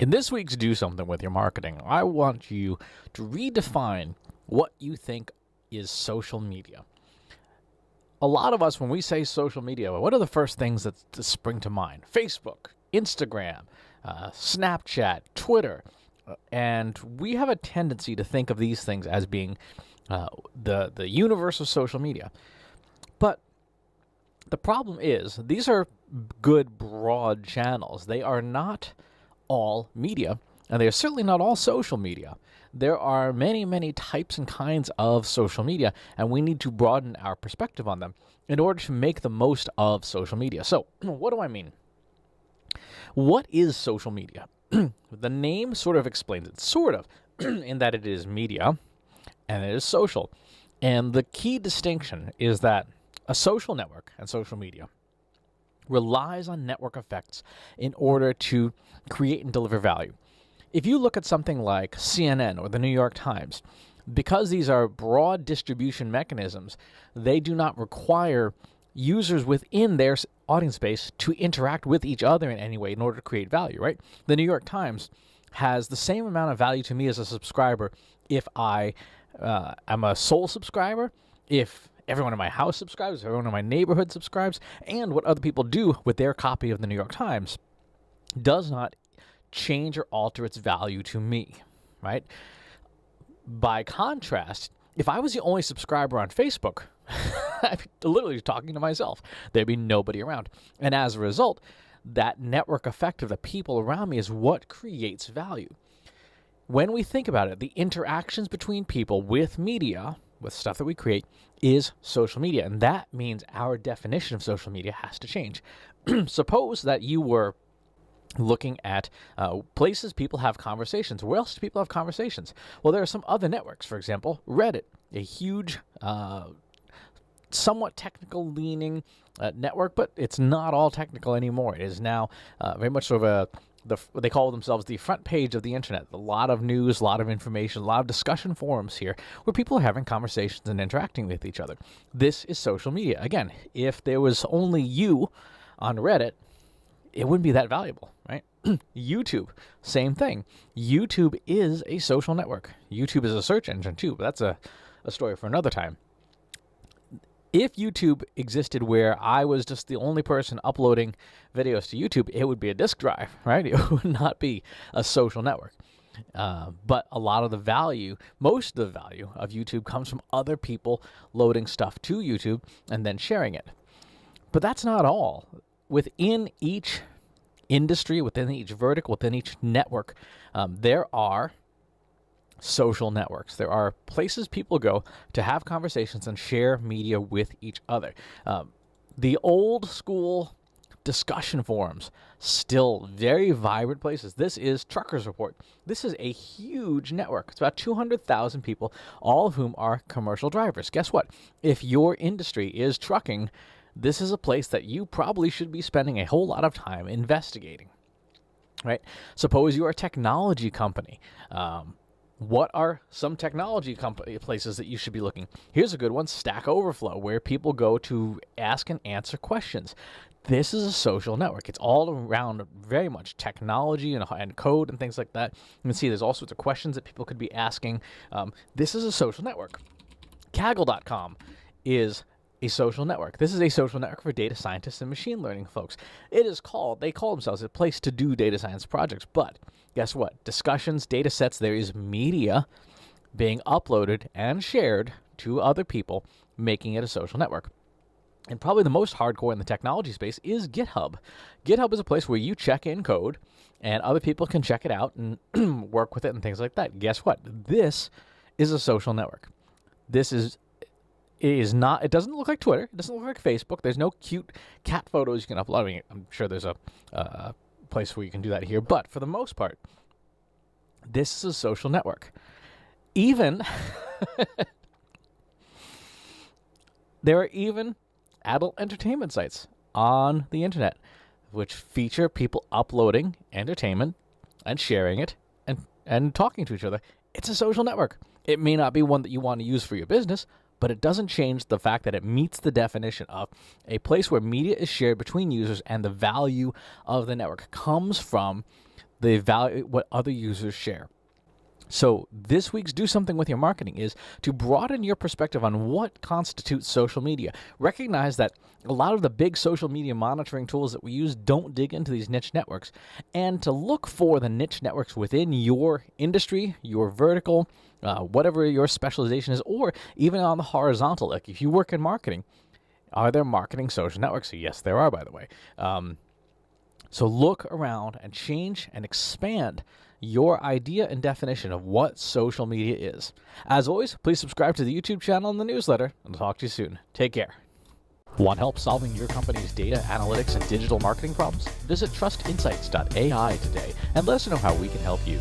In this week's Do Something With Your Marketing, I want you to redefine what you think is social media. A lot of us, when we say social media, what are the first things that spring to mind? Facebook, Instagram, Snapchat, Twitter. And we have a tendency to think of these things as being the universe of social media. But the problem is, these are good, broad channels. They are not all media, and they are certainly not all social media. There are many, many types and kinds of social media, and we need to broaden our perspective on them in order to make the most of social media. So, what do I mean? What is social media? The name sort of explains it, sort of, in that it is media and it is social. And the key distinction is that a social network and social media relies on network effects in order to create and deliver value. If you look at something like CNN or the New York Times, because these are broad distribution mechanisms, they do not require users within their audience base to interact with each other in any way in order to create value, right? The New York Times has the same amount of value to me as a subscriber if I am a sole subscriber, if everyone in my house subscribes, everyone in my neighborhood subscribes, and what other people do with their copy of the New York Times does not change or alter its value to me, right? By contrast, if I was the only subscriber on Facebook, I'd be literally talking to myself. There'd be nobody around. And as a result, that network effect of the people around me is what creates value. When we think about it, the interactions between people with media, with stuff that we create, is social media. And that means our definition of social media has to change. Suppose that you were looking at places people have conversations. Where else do people have conversations? Well, there are some other networks. For example, Reddit, a huge, somewhat technical-leaning network, but it's not all technical anymore. It is now very much sort of they call themselves the front page of the internet. A lot of news, a lot of information, a lot of discussion forums here where people are having conversations and interacting with each other. This is social media. Again, if there was only you on Reddit, it wouldn't be that valuable, right? YouTube, same thing. YouTube is a social network. YouTube is a search engine too, but that's a story for another time. If YouTube existed where I was just the only person uploading videos to YouTube, it would be a disk drive, right? It would not be a social network. But a lot of the value, most of the value of YouTube comes from other people loading stuff to YouTube and then sharing it. But that's not all. Within each industry, within each vertical, within each network, there are social networks. There are places people go to have conversations and share media with each other. The old school discussion forums, still very vibrant places. This is Truckers Report. This is a huge network. It's about 200,000 people, all of whom are commercial drivers. Guess what? If your industry is trucking, this is a place that you probably should be spending a whole lot of time investigating, right? Suppose you are a technology company. What are some technology places that you should be looking? Here's a good one, Stack Overflow, where people go to ask and answer questions. This is a social network. It's all around very much technology and code and things like that. You can see there's all sorts of questions that people could be asking. This is a social network. Kaggle.com is a social network. This is a social network for data scientists and machine learning folks. They call themselves a place to do data science projects, but guess what? Discussions, data sets, there is media being uploaded and shared to other people, making it a social network. And probably the most hardcore in the technology space is GitHub. GitHub is a place where you check in code and other people can check it out and work with it and things like that. Guess what? This is a social network. It doesn't look like Twitter. It doesn't look like Facebook. There's no cute cat photos you can upload. I mean, I'm sure there's a place where you can do that here. But for the most part, this is a social network. Even there are even adult entertainment sites on the internet which feature people uploading entertainment and sharing it and talking to each other. It's a social network. It may not be one that you want to use for your business, but it doesn't change the fact that it meets the definition of a place where media is shared between users and the value of the network comes from They evaluate what other users share. So this week's Do Something With Your Marketing is to broaden your perspective on what constitutes social media. Recognize that a lot of the big social media monitoring tools that we use don't dig into these niche networks, and to look for the niche networks within your industry, your vertical, whatever your specialization is, or even on the horizontal. Like if you work in marketing, are there marketing social networks? Yes, there are, by the way. So look around and change and expand your idea and definition of what social media is. As always, please subscribe to the YouTube channel and the newsletter, and I'll talk to you soon. Take care. Want help solving your company's data, analytics, and digital marketing problems? Visit trustinsights.ai today and let us know how we can help you.